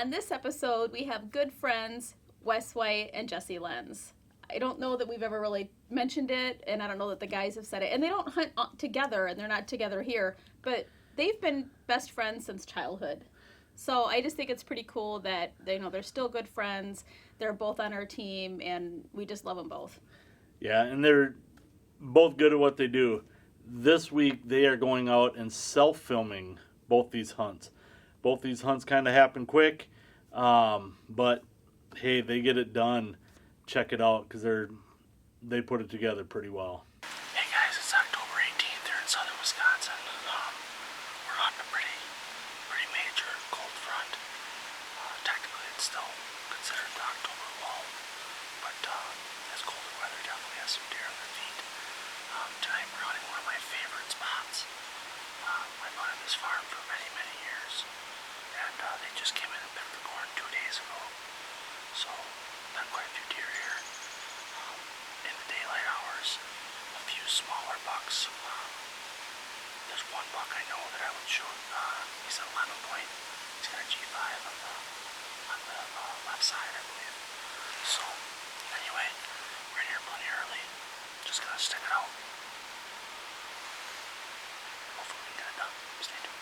On this episode, we have good friends Wes White and Jesse Lenz. I don't know that we've ever really mentioned it, and I don't know that the guys have said it. And they don't hunt together, and they're not together here, but they've been best friends since childhood. So I just think it's pretty cool that they're still good friends. They're both on our team, and we just love them both. Yeah, and they're both good at what they do. This week, they are going out and self-filming both these hunts. Both these hunts kind of happen quick, but hey, they get it done. Check it out because they put it together pretty well. Hey guys, it's October 18th here in southern Wisconsin. We're on a pretty major cold front. Technically, it's still considered the October lull, but this colder weather definitely has some deer on their feet. Tonight we're hunting one of my favorite spots. I've hunted this farm for many years, and they just came in and picked the corn 2 days ago. So, been quite a few deer here. In the daylight hours, a few smaller bucks. There's one buck I know that I would shoot. He's an 11 point. He's got a G5 on the left side, I believe. So, anyway, we're in here plenty early. Just gonna stick it out. Hopefully we can get it done. Stay tuned.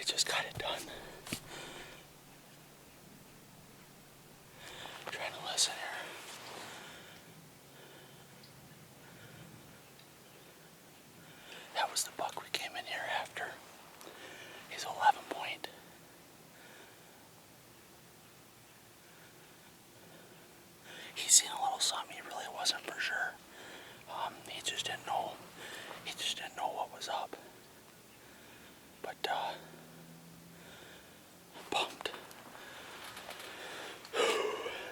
Just got it done. Trying to listen here. That was the buck we came in here after. He's 11 point. He's seen a little something. He really wasn't for sure. He just didn't know. He just didn't know what was up. But pumped.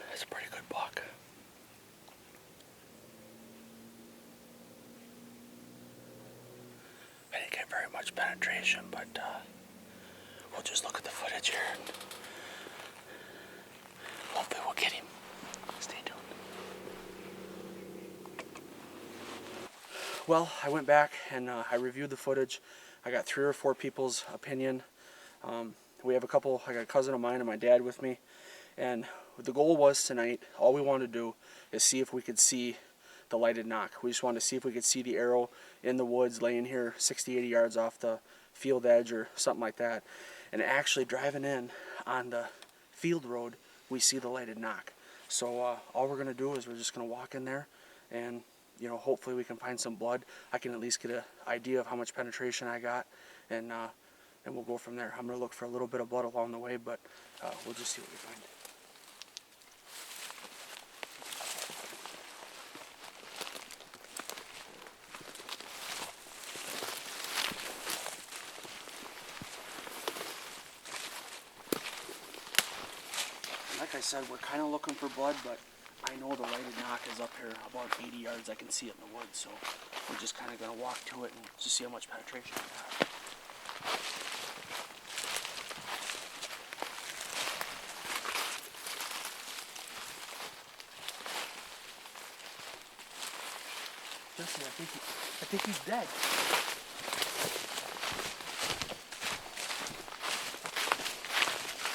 That's a pretty good buck. I didn't get very much penetration, but we'll just look at the footage here and hopefully we'll get him. Stay tuned. Well, I went back and I reviewed the footage. I got 3 or 4 people's opinion. I got a cousin of mine and my dad with me, and the goal was tonight, all we wanted to do is see if we could see the lighted knock. We just wanted to see if we could see the arrow in the woods laying here 60, 80 yards off the field edge or something like that. And actually driving in on the field road, we see the lighted knock. So all we're gonna do is we're just gonna walk in there, and you know, hopefully we can find some blood. I can at least get an idea of how much penetration I got, and we'll go from there. I'm gonna look for a little bit of blood along the way, but we'll just see what we find. Like I said, we're kind of looking for blood, but I know the lighted knock is up here about 80 yards. I can see it in the woods, so we're just kind of going to walk to it and just see how much penetration we have. Jesse, I think he's dead.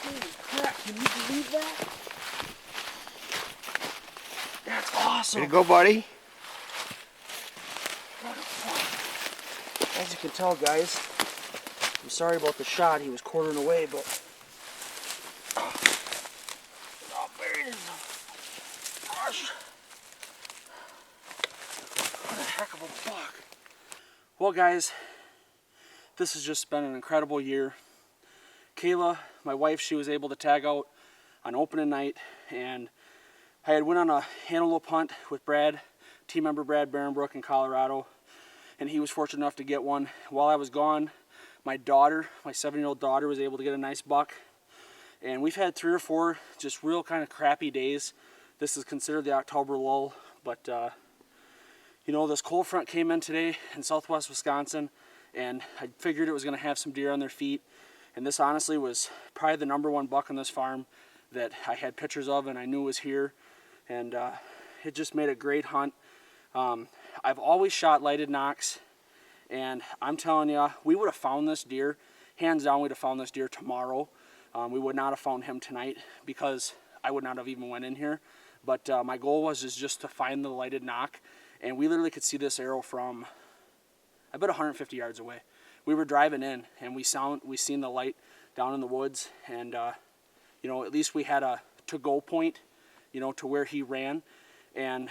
Holy crap, can you believe that? That's awesome. Way to go, buddy. What a fuck. As you can tell, guys, I'm sorry about the shot. He was quartering away, but all buried in the brush. What a heck of a buck. Well, guys, this has just been an incredible year. Kayla, my wife, she was able to tag out on opening night, and I had went on a antelope hunt with Brad, team member Brad Barrenbrook in Colorado, and he was fortunate enough to get one. While I was gone, my daughter, my 7-year-old daughter, was able to get a nice buck, and we've had 3 or 4 just real kind of crappy days. This is considered the October lull, but you know, this cold front came in today in southwest Wisconsin, and I figured it was going to have some deer on their feet. And this honestly was probably the #1 buck on this farm that I had pictures of and I knew was here. And it just made a great hunt. I've always shot lighted knocks, and I'm telling you, we would have found this deer, hands down, we'd have found this deer tomorrow. We would not have found him tonight because I would not have even went in here. But my goal was just to find the lighted knock, and we literally could see this arrow from, I bet 150 yards away. We were driving in, and we seen the light down in the woods, and you know, at least we had a to-go point, you know, to where he ran, and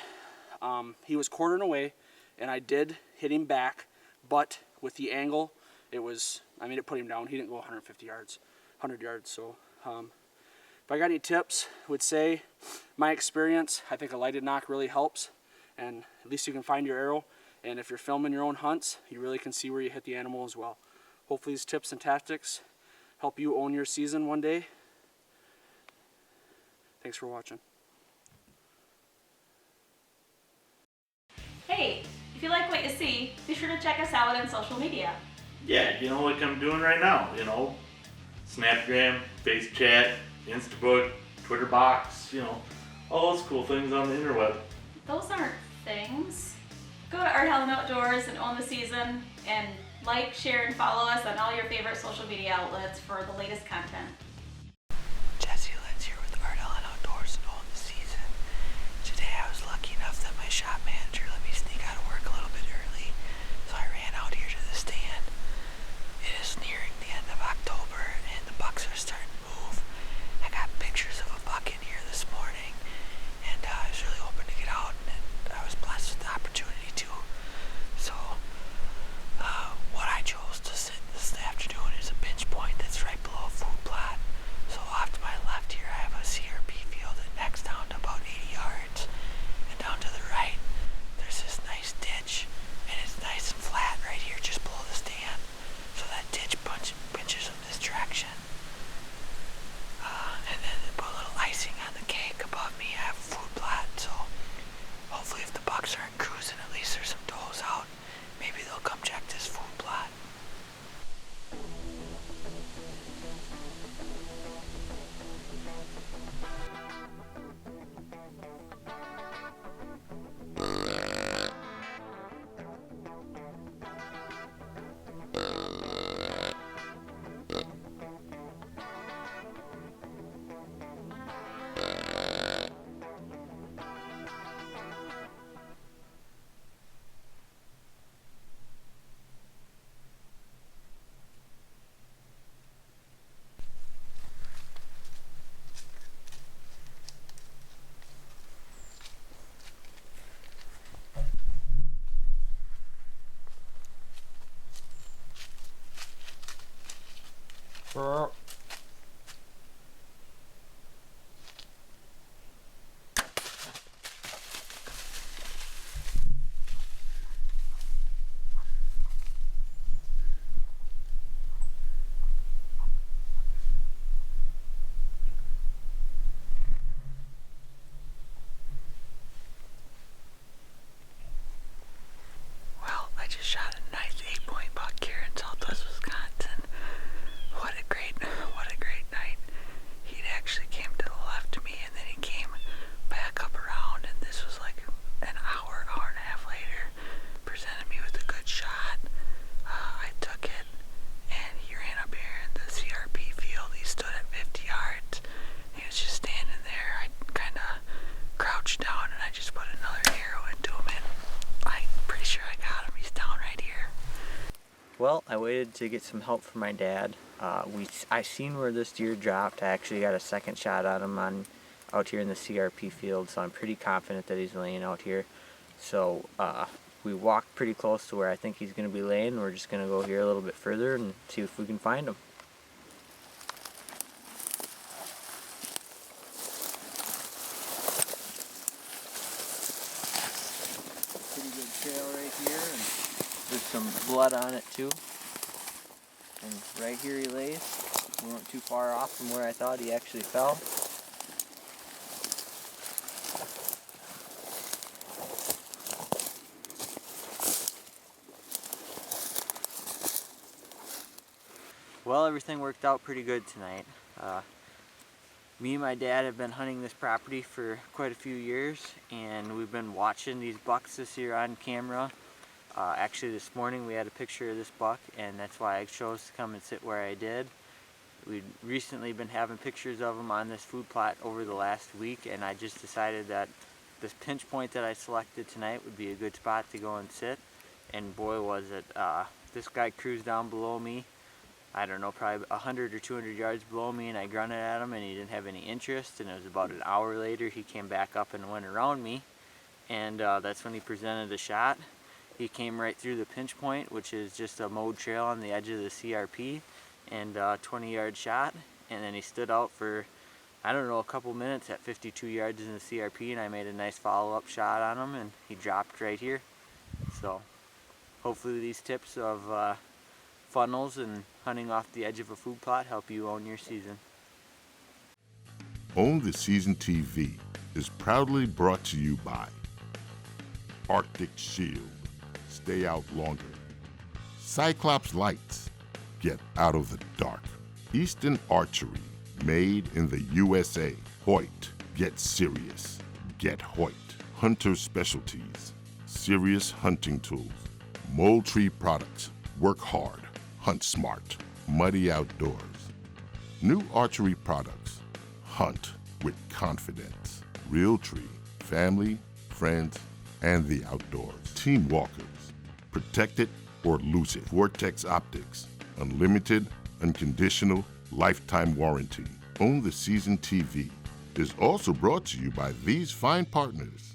he was quartering away, and I did hit him back, but with the angle, it was, I mean, it put him down. He didn't go 150 yards, 100 yards. So if I got any tips, I would say my experience, I think a lighted knock really helps, and at least you can find your arrow. And if you're filming your own hunts, you really can see where you hit the animal as well. Hopefully these tips and tactics help you own your season one day. Thanks for watching. Hey, if you like what you see, be sure to check us out on social media. Yeah, you know, like I'm doing right now, you know, Snapgram, Face Chat, Instabook, Twitter Box, you know, all those cool things on the interweb. Those aren't things. Go to Art Helin Outdoors and own the season, and like, share, and follow us on all your favorite social media outlets for the latest content. Jesse Lynn's here with Art Helin Outdoors and Own the Season. Today I was lucky enough that my shop manager let me sneak out of work a little bit early, so I ran out here to the stand. It is nearing the end of October and the bucks are starting to move. I got pictures of a buck in here this morning, and I was really hoping to get out, and I was blessed with the opportunity to. So what I chose to sit this afternoon is a pinch point that's right below a food plot. Well, I just shot a nice 8-point buck here in southwest Wisconsin. What a great night. He actually came to the left of me and then he came back up around, and this was like an hour and a half later, presented me with a good shot. I took it and he ran up here in the CRP field. He stood at 50 yards. He was just standing there. I kind of crouched down and I just put another arrow into him, and I'm pretty sure I got him. He's down right here. Well, I waited to get some help from my dad. I seen where this deer dropped. I actually got a second shot on him out here in the CRP field, so I'm pretty confident that he's laying out here. So we walked pretty close to where I think he's going to be laying. We're just going to go here a little bit further and see if we can find him. Pretty good trail right here, and there's some blood on it too. And right here he lays. We weren't too far off from where I thought he actually fell. Well, everything worked out pretty good tonight. Me and my dad have been hunting this property for quite a few years, and we've been watching these bucks this year on camera. Actually, this morning we had a picture of this buck, and that's why I chose to come and sit where I did. We'd recently been having pictures of him on this food plot over the last week, and I just decided that this pinch point that I selected tonight would be a good spot to go and sit. And boy, was it. This guy cruised down below me, I don't know, probably 100 or 200 yards below me, and I grunted at him and he didn't have any interest, and it was about an hour later he came back up and went around me, and that's when he presented a shot. He came right through the pinch point, which is just a mowed trail on the edge of the CRP, and 20-yard shot, and then he stood out for, I don't know, a couple minutes at 52 yards in the CRP, and I made a nice follow-up shot on him, and he dropped right here. So hopefully these tips of funnels and hunting off the edge of a food plot help you own your season. Own the Season TV is proudly brought to you by Arctic Shield, stay out longer. Cyclops Lights, get out of the dark. Easton Archery, made in the USA. Hoyt, get serious. Get Hoyt. Hunter Specialties, serious hunting tools. Moultrie Products, work hard, hunt smart. Muddy Outdoors, new archery products. Hunt with confidence. Realtree, family, friends, and the outdoors. Team Walkers, protect it or lose it. Vortex Optics, unlimited, unconditional, lifetime warranty. Own the Season TV is also brought to you by these fine partners.